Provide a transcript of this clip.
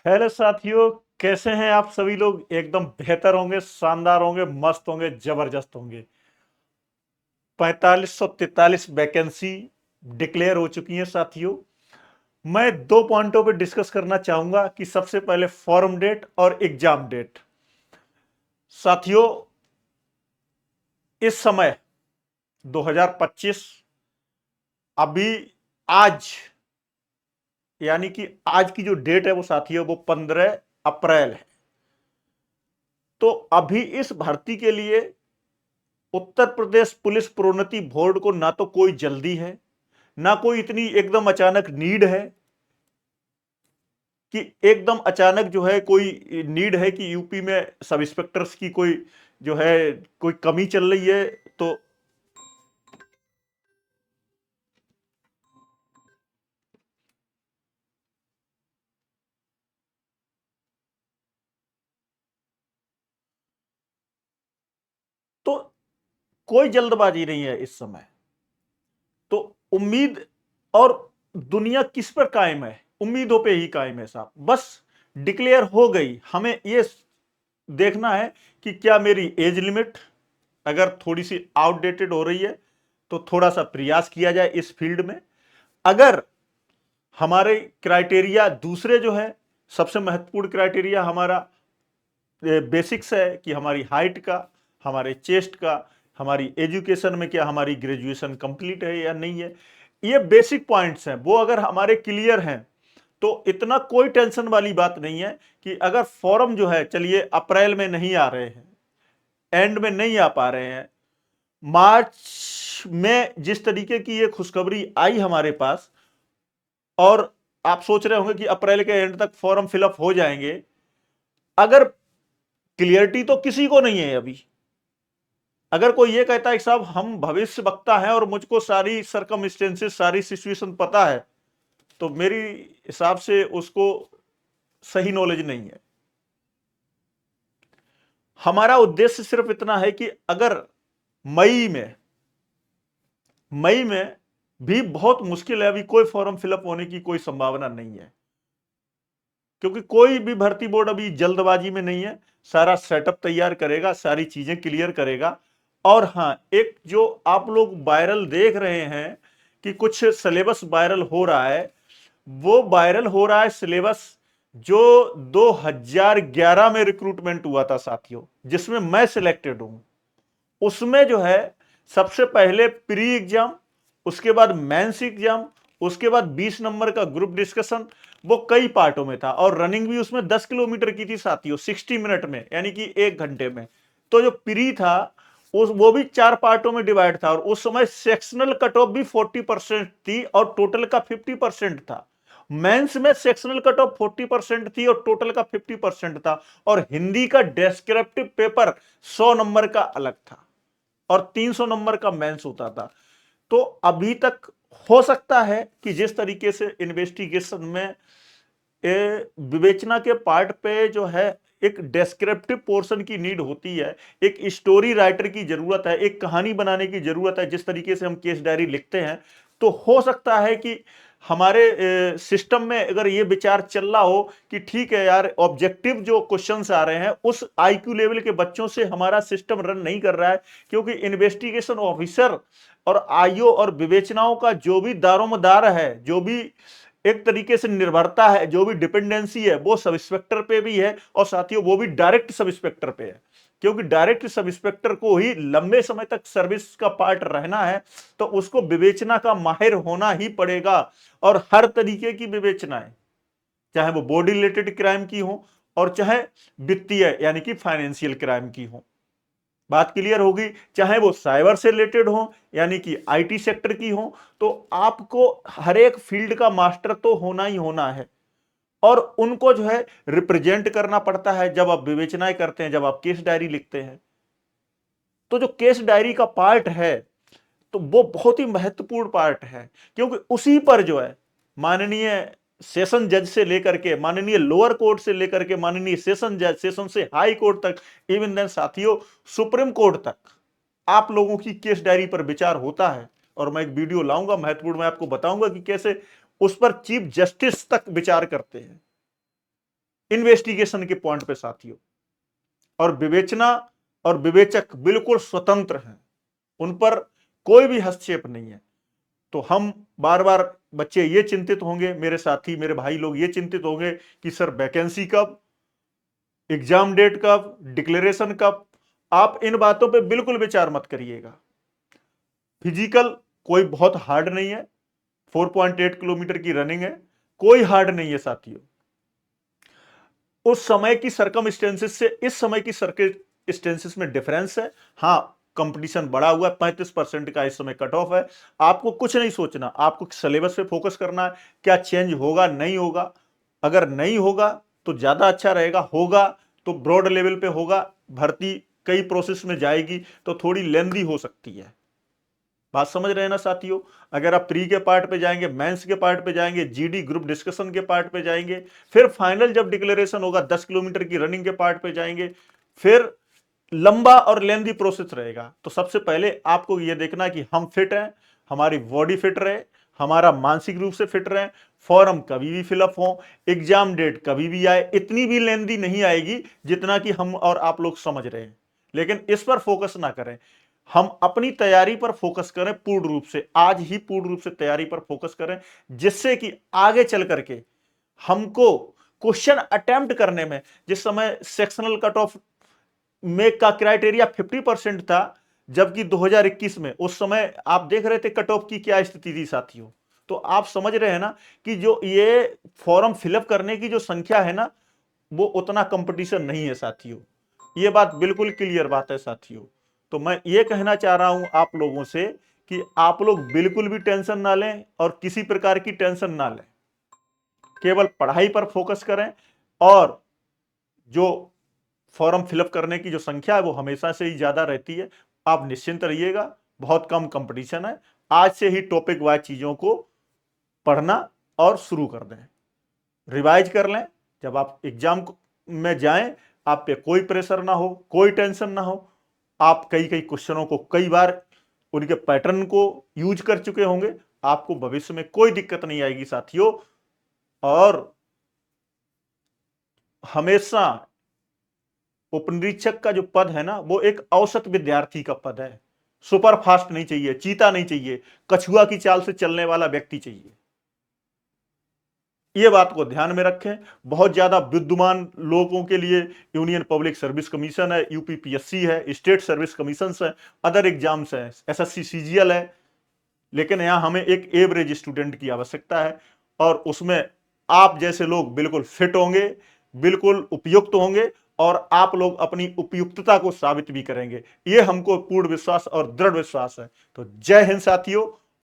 Hello साथियों। कैसे हैं आप सभी लोग? एकदम बेहतर होंगे, शानदार होंगे, मस्त होंगे, जबरदस्त होंगे। 4543 वैकेंसी डिक्लेयर हो चुकी हैं साथियों। मैं दो पॉइंटों पे डिस्कस करना चाहूंगा कि सबसे पहले फॉर्म डेट और एग्जाम डेट। साथियों, इस समय 2025 अभी आज, यानी कि आज की जो डेट है वो साथियों वो 15 अप्रैल है। तो अभी इस भर्ती के लिए उत्तर प्रदेश पुलिस प्रोन्नति बोर्ड को ना तो कोई जल्दी है, ना कोई इतनी एकदम अचानक नीड है कि एकदम अचानक जो है कोई नीड है कि यूपी में सब इंस्पेक्टर्स की कोई जो है कोई कमी चल रही है। तो तो कोई जल्दबाजी नहीं है इस समय। तो उम्मीद और दुनिया किस पर कायम है? उम्मीदों पे ही कायम है साहब। बस डिक्लेयर हो गई, हमें ये देखना है कि क्या मेरी एज लिमिट अगर थोड़ी सी आउटडेटेड हो रही है तो थोड़ा सा प्रयास किया जाए इस फील्ड में। अगर हमारे क्राइटेरिया दूसरे जो है, सबसे महत्वपूर्ण क्राइटेरिया हमारा बेसिक्स है कि हमारी हाइट का, हमारे चेस्ट का, हमारी एजुकेशन में क्या हमारी ग्रेजुएशन कंप्लीट है या नहीं है, ये बेसिक पॉइंट्स हैं। वो अगर हमारे क्लियर हैं तो इतना कोई टेंशन वाली बात नहीं है कि अगर फॉर्म जो है, चलिए अप्रैल में नहीं आ रहे हैं, एंड में नहीं आ पा रहे हैं, मार्च में जिस तरीके की ये खुशखबरी आई हमारे पास, और आप सोच रहे होंगे कि अप्रैल के एंड तक फॉर्म फिलअप हो जाएंगे, अगर क्लियरिटी तो किसी को नहीं है अभी। अगर कोई ये कहता है कि साहब हम भविष्य वक्ता हैं और मुझको सारी सरकमस्टेंसेस, सारी सिचुएशन पता है, तो मेरी हिसाब से उसको सही नॉलेज नहीं है। हमारा उद्देश्य सिर्फ इतना है कि अगर मई में मई में भी बहुत मुश्किल है, अभी कोई फॉर्म फिलअप होने की कोई संभावना नहीं है, क्योंकि कोई भी भर्ती बोर्ड अभी जल्दबाजी में नहीं है। सारा सेटअप तैयार करेगा, सारी चीजें क्लियर करेगा। और हाँ, एक जो आप लोग वायरल देख रहे हैं कि कुछ सिलेबस वायरल हो रहा है, वो वायरल हो रहा है सिलेबस जो 2011 में रिक्रूटमेंट हुआ था साथियों, जिसमें मैं सिलेक्टेड हूं। उसमें जो है सबसे पहले प्री एग्जाम, उसके बाद मेंस एग्जाम, उसके बाद 20 नंबर का ग्रुप डिस्कशन। वो कई पार्टों में था और रनिंग भी उसमें 10 किलोमीटर की थी साथियों, 60 मिनट में, यानी कि 1 घंटे में। तो जो प्री था उस वो भी 4 पार्टों में डिवाइड था, और उस समय सेक्शनल कट ऑफ भी 40% थी और टोटल का 50% था। मेंस में सेक्शनल कट ऑफ 40% थी और टोटल का 50% था। और हिंदी का डेस्क्रिप्टिव पेपर 100 नंबर का अलग था और 300 नंबर का मेंस होता था। तो अभी तक हो सकता है कि जिस तरीके से इन्वेस्टिगेशन में विवेचना के पार्ट पे जो है एक डेस्क्रिप्टिव पोर्शन की नीड होती है, एक स्टोरी राइटर की जरूरत है, एक कहानी बनाने की जरूरत है, जिस तरीके से हम केस डायरी लिखते हैं, तो हो सकता है कि हमारे सिस्टम में अगर ये विचार चल रहा हो कि ठीक है यार, ऑब्जेक्टिव जो क्वेश्चंस आ रहे हैं उस आईक्यू लेवल के बच्चों से हमारा सिस्टम रन नहीं कर रहा है, क्योंकि इन्वेस्टिगेशन ऑफिसर और आईओ और विवेचनाओं का जो भी दारोमदार है, जो भी एक तरीके से निर्भरता है, जो भी डिपेंडेंसी है, वो सब इंस्पेक्टर पे भी है। और साथियों वो भी डायरेक्ट सब इंस्पेक्टर पे है, क्योंकि डायरेक्ट सब इंस्पेक्टर को ही लंबे समय तक सर्विस का पार्ट रहना है, तो उसको विवेचना का माहिर होना ही पड़ेगा। और हर तरीके की विवेचनाएं, चाहे वो बॉडी रिलेटेड क्राइम की हो और चाहे वित्तीय यानी कि फाइनेंशियल क्राइम की हो, बात क्लियर होगी, चाहे वो साइबर से रिलेटेड हो यानी कि आईटी सेक्टर की हो। तो आपको हर एक फील्ड का मास्टर तो होना ही होना है, और उनको जो है रिप्रेजेंट करना पड़ता है जब आप विवेचनाएं करते हैं, जब आप केस डायरी लिखते हैं। तो जो केस डायरी का पार्ट है तो वो बहुत ही महत्वपूर्ण पार्ट है, क्योंकि उसी पर जो है माननीय सेशन जज से लेकर के, माननीय लोअर कोर्ट से लेकर के, माननीय सेशन जज, सेशन से हाई कोर्ट तक, इवन देन साथियों सुप्रीम कोर्ट तक आप लोगों की केस डायरी पर विचार होता है। और मैं एक वीडियो लाऊंगा महत्वपूर्ण, मैं आपको बताऊंगा कि कैसे उस पर चीफ जस्टिस तक विचार करते हैं। इन्वेस्टिगेशन के पॉइंट पे साथियों, और विवेचना और विवेचक बिल्कुल स्वतंत्र हैं, उन पर कोई भी हस्तक्षेप नहीं है। तो हम बार बार बच्चे ये चिंतित होंगे, मेरे साथी मेरे भाई लोग ये चिंतित होंगे कि सर वैकेंसी कब, एग्जाम डेट कब, डिक्लेरेशन कब। आप इन बातों पे बिल्कुल विचार मत करिएगा। फिजिकल कोई बहुत हार्ड नहीं है, 4.8 किलोमीटर की रनिंग है, कोई हार्ड नहीं है साथियों। उस समय की सर्कमस्टेंसेस से इस समय की सर्कमस्टेंसेस में डिफरेंस है। हाँ, कंपटीशन बढ़ा हुआ है, 35% का इस समय कट ऑफ है। आपको कुछ नहीं सोचना, आपको सिलेबस पे फोकस करना है, क्या चेंज होगा नहीं होगा। अगर नहीं होगा तो ज्यादा अच्छा रहेगा, होगा तो ब्रॉड लेवल पे होगा, भर्ती कई प्रोसेस में जाएगी तो थोड़ी लेंदी हो सकती है। बात समझ रहे हैं ना साथियों। अगर आप प्री के पार्ट पे जाएंगे, मेंस के पार्ट पे जाएंगे, जीडी ग्रुप डिस्कशन के पार्ट पे जाएंगे, फिर फाइनल जब डिक्लेरेशन होगा 10 किलोमीटर की रनिंग के पार्ट पे जाएंगे, फिर लंबा और लेंदी प्रोसेस रहेगा। तो सबसे पहले आपको यह देखना कि हम फिट हैं, हमारी बॉडी फिट रहे, हमारा मानसिक रूप से फिट रहे, फॉर्म कभी भी फिलअप हो, एग्जाम डेट कभी भी आए, इतनी भी लेंदी नहीं आएगी जितना कि हम और आप लोग समझ रहे हैं। लेकिन इस पर फोकस ना करें, हम अपनी तैयारी पर फोकस करें पूर्ण रूप से, आज ही पूर्ण रूप से तैयारी पर फोकस करें, जिससे कि आगे चल करके हमको क्वेश्चन अटेम्प्ट करने में, जिस समय सेक्शनल कट ऑफ में का क्राइटेरिया 50% था, जबकि 2021 में उस समय आप देख रहे थे कट ऑफ की क्या स्थिति थी साथियों। तो आप समझ रहे हैं ना कि जो ये फॉर्म फिलअप करने की जो संख्या है ना, वो उतना कंपटीशन नहीं है साथियों। ये बात बिल्कुल क्लियर बात है साथियों। तो मैं ये कहना चाह रहा हूं आप लोगों से कि आप लोग बिल्कुल भी टेंशन ना लें और किसी प्रकार की टेंशन ना लें, केवल पढ़ाई पर फोकस करें। और जो फॉर्म फिलअप करने की जो संख्या है वो हमेशा से ही ज्यादा रहती है, आप निश्चिंत रहिएगा, बहुत कम कंपटीशन है। आज से ही टॉपिक वाइज चीजों को पढ़ना और शुरू कर दें, रिवाइज कर लें। जब आप एग्जाम में जाएं, आप पे कोई प्रेशर ना हो, कोई टेंशन ना हो। आप कई कई क्वेश्चनों को कई बार उनके पैटर्न को यूज कर चुके होंगे, आपको भविष्य में कोई दिक्कत नहीं आएगी साथियों। और हमेशा उपनिरीक्षक का जो पद है ना, वो एक औसत विद्यार्थी का पद है। सुपर फास्ट नहीं चाहिए, चीता नहीं चाहिए, कछुआ की चाल से चलने वाला व्यक्ति चाहिए। ये बात को ध्यान में रखें। बहुत ज्यादा विद्वान लोगों के लिए यूनियन पब्लिक सर्विस कमीशन है, यूपीपीएससी है, स्टेट सर्विस कमीशन है, अदर एग्जाम्स है, एसएससी सीजीएल है। लेकिन यहां हमें एक एवरेज स्टूडेंट की आवश्यकता है, और उसमें आप जैसे लोग बिल्कुल फिट होंगे, बिल्कुल उपयुक्त होंगे, और आप लोग अपनी उपयुक्तता को साबित भी करेंगे। यह हमको पूर्ण विश्वास और दृढ़ विश्वास है। तो जय हिंद साथियों।